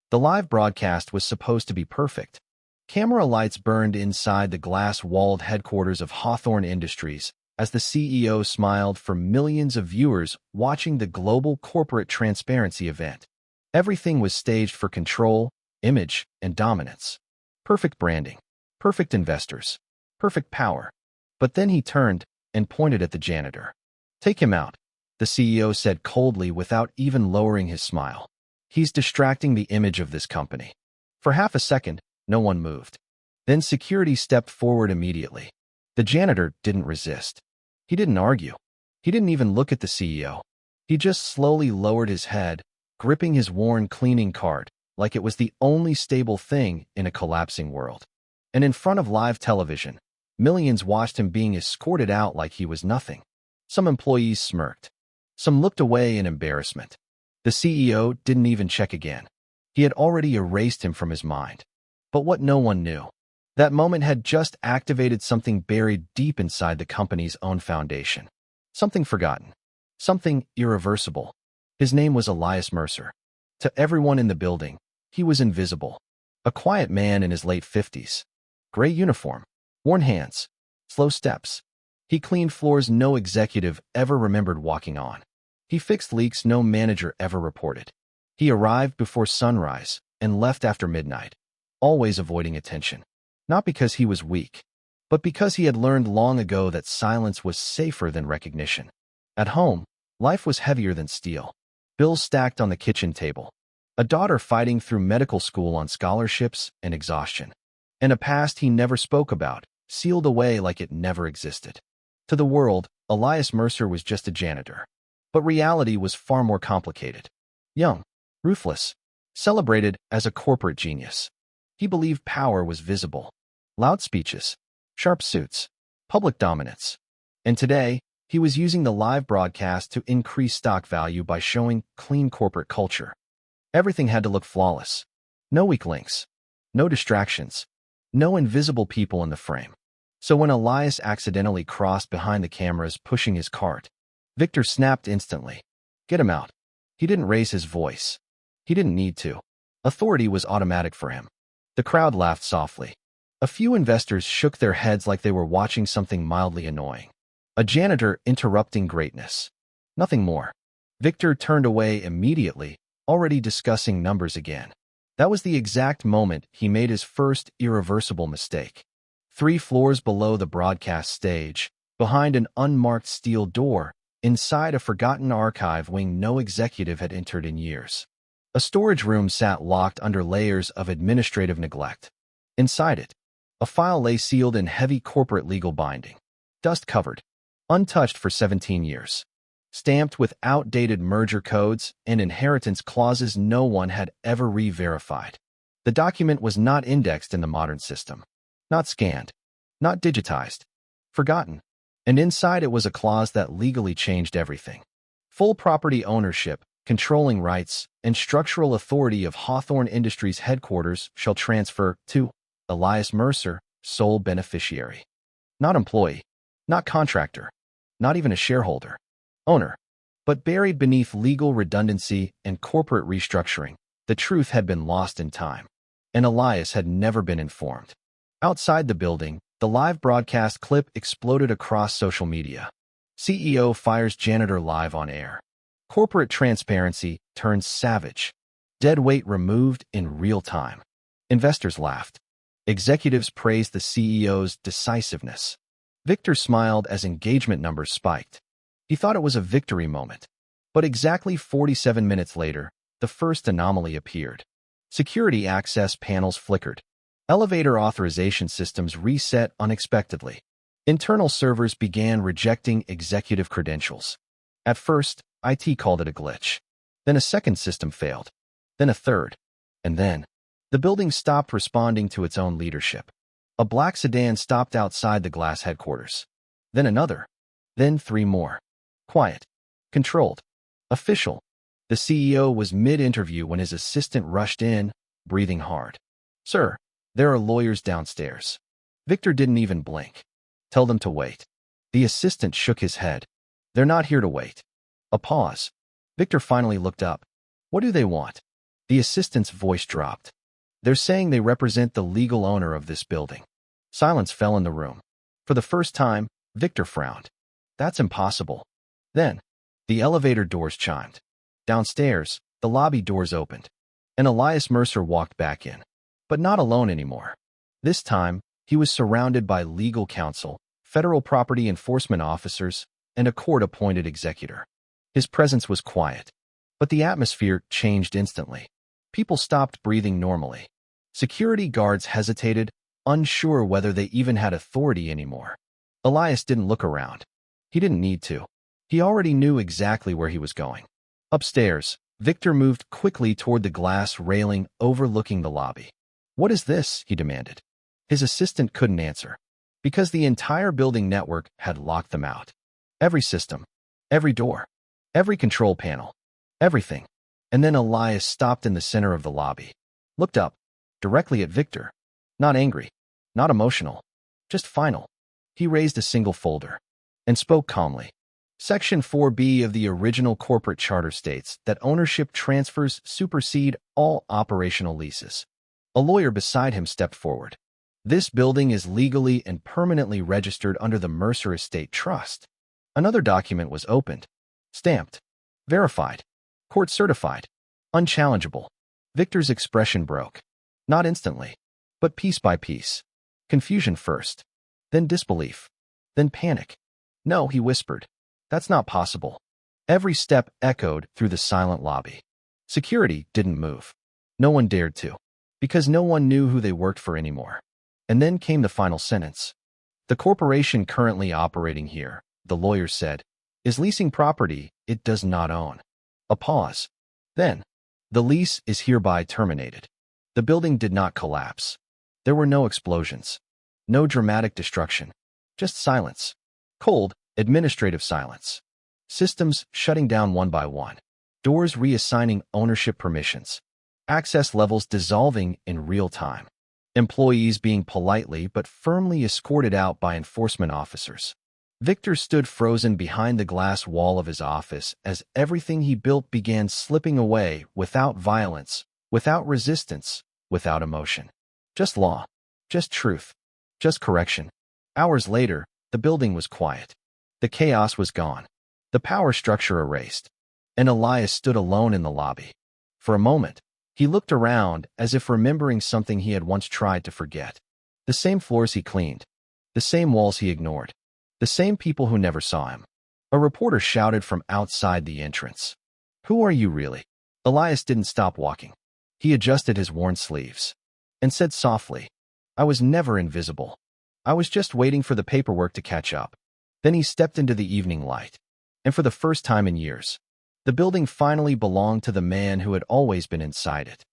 The live broadcast was supposed to be perfect. Camera lights burned inside the glass-walled headquarters of Hawthorne Industries as the CEO smiled for millions of viewers watching the global corporate transparency event. Everything was staged for control, image, and dominance. Perfect branding, perfect investors, perfect power. But then he turned and pointed at the janitor. "Take him out," the CEO said coldly without even lowering his smile. "He's distracting the image of this company." For half a second, no one moved. Then security stepped forward immediately. The janitor didn't resist. He didn't argue. He didn't even look at the CEO. He just slowly lowered his head, gripping his worn cleaning cart like it was the only stable thing in a collapsing world. And in front of live television, millions watched him being escorted out like he was nothing. Some employees smirked. Some looked away in embarrassment. The CEO didn't even check again. He had already erased him from his mind. But what no one knew, that moment had just activated something buried deep inside the company's own foundation. Something forgotten. Something irreversible. His name was Elias Mercer. To everyone in the building, he was invisible. A quiet man in his late 50s. Gray uniform, worn hands, slow steps. He cleaned floors no executive ever remembered walking on. He fixed leaks no manager ever reported. He arrived before sunrise and left after midnight, always avoiding attention. Not because he was weak, but because he had learned long ago that silence was safer than recognition. At home, life was heavier than steel. Bills stacked on the kitchen table. A daughter fighting through medical school on scholarships and exhaustion. And a past he never spoke about, sealed away like it never existed. To the world, Elias Mercer was just a janitor. But reality was far more complicated. Young, ruthless, celebrated as a corporate genius. He believed power was visible. Loud speeches, sharp suits, public dominance. And today, he was using the live broadcast to increase stock value by showing clean corporate culture. Everything had to look flawless. No weak links. No distractions. No invisible people in the frame. So when Elias accidentally crossed behind the cameras pushing his cart, Victor snapped instantly. "Get him out." He didn't raise his voice. He didn't need to. Authority was automatic for him. The crowd laughed softly. A few investors shook their heads like they were watching something mildly annoying. A janitor interrupting greatness. Nothing more. Victor turned away immediately, already discussing numbers again. That was the exact moment he made his first irreversible mistake. 3 floors below the broadcast stage, behind an unmarked steel door, inside a forgotten archive wing no executive had entered in years. A storage room sat locked under layers of administrative neglect. Inside it, a file lay sealed in heavy corporate legal binding, dust-covered, untouched for 17 years. Stamped with outdated merger codes and inheritance clauses no one had ever re-verified. The document was not indexed in the modern system, not scanned, not digitized, forgotten. And inside it was a clause that legally changed everything. Full property ownership, controlling rights, and structural authority of Hawthorne Industries headquarters shall transfer to Elias Mercer, sole beneficiary. Not employee, not contractor, not even a shareholder. Owner. But buried beneath legal redundancy and corporate restructuring, the truth had been lost in time. And Elias had never been informed. Outside the building, the live broadcast clip exploded across social media. CEO fires janitor live on air. Corporate transparency turns savage. Dead weight removed in real time. Investors laughed. Executives praised the CEO's decisiveness. Victor smiled as engagement numbers spiked. He thought it was a victory moment. But exactly 47 minutes later, the first anomaly appeared. Security access panels flickered. Elevator authorization systems reset unexpectedly. Internal servers began rejecting executive credentials. At first, IT called it a glitch. Then a second system failed. Then a third. And then, the building stopped responding to its own leadership. A black sedan stopped outside the glass headquarters. Then another. Then 3 more. Quiet. Controlled. Official. The CEO was mid-interview when his assistant rushed in, breathing hard. "Sir, there are lawyers downstairs." Victor didn't even blink. "Tell them to wait." The assistant shook his head. "They're not here to wait." A pause. Victor finally looked up. "What do they want?" The assistant's voice dropped. "They're saying they represent the legal owner of this building." Silence fell in the room. For the first time, Victor frowned. "That's impossible." Then, the elevator doors chimed. Downstairs, the lobby doors opened, and Elias Mercer walked back in. But not alone anymore. This time, he was surrounded by legal counsel, federal property enforcement officers, and a court-appointed executor. His presence was quiet, but the atmosphere changed instantly. People stopped breathing normally. Security guards hesitated, unsure whether they even had authority anymore. Elias didn't look around. He didn't need to. He already knew exactly where he was going. Upstairs, Victor moved quickly toward the glass railing overlooking the lobby. "What is this?" he demanded. His assistant couldn't answer, because the entire building network had locked them out. Every system, every door, every control panel, everything. And then Elias stopped in the center of the lobby, looked up, directly at Victor. Not angry, not emotional, just final. He raised a single folder and spoke calmly. Section 4B of the original corporate charter states that ownership transfers supersede all operational leases. A lawyer beside him stepped forward. "This building is legally and permanently registered under the Mercer Estate Trust." Another document was opened, stamped, verified, court certified, unchallengeable. Victor's expression broke. Not instantly, but piece by piece. Confusion first, then disbelief, then panic. "No," he whispered. "That's not possible." Every step echoed through the silent lobby. Security didn't move. No one dared to, because no one knew who they worked for anymore. And then came the final sentence. "The corporation currently operating here," the lawyer said, "is leasing property it does not own." A pause. Then, "The lease is hereby terminated." The building did not collapse. There were no explosions, no dramatic destruction, just silence. Cold, administrative silence. Systems shutting down one by one. Doors reassigning ownership permissions. Access levels dissolving in real time. Employees being politely but firmly escorted out by enforcement officers. Victor stood frozen behind the glass wall of his office as everything he built began slipping away without violence, without resistance, without emotion. Just law, just truth, just correction. Hours later, the building was quiet. The chaos was gone, the power structure erased, and Elias stood alone in the lobby. For a moment, he looked around as if remembering something he had once tried to forget. The same floors he cleaned, the same walls he ignored, the same people who never saw him. A reporter shouted from outside the entrance. "Who are you really?" Elias didn't stop walking. He adjusted his worn sleeves and said softly, "I was never invisible. I was just waiting for the paperwork to catch up." Then he stepped into the evening light. And for the first time in years, the building finally belonged to the man who had always been inside it.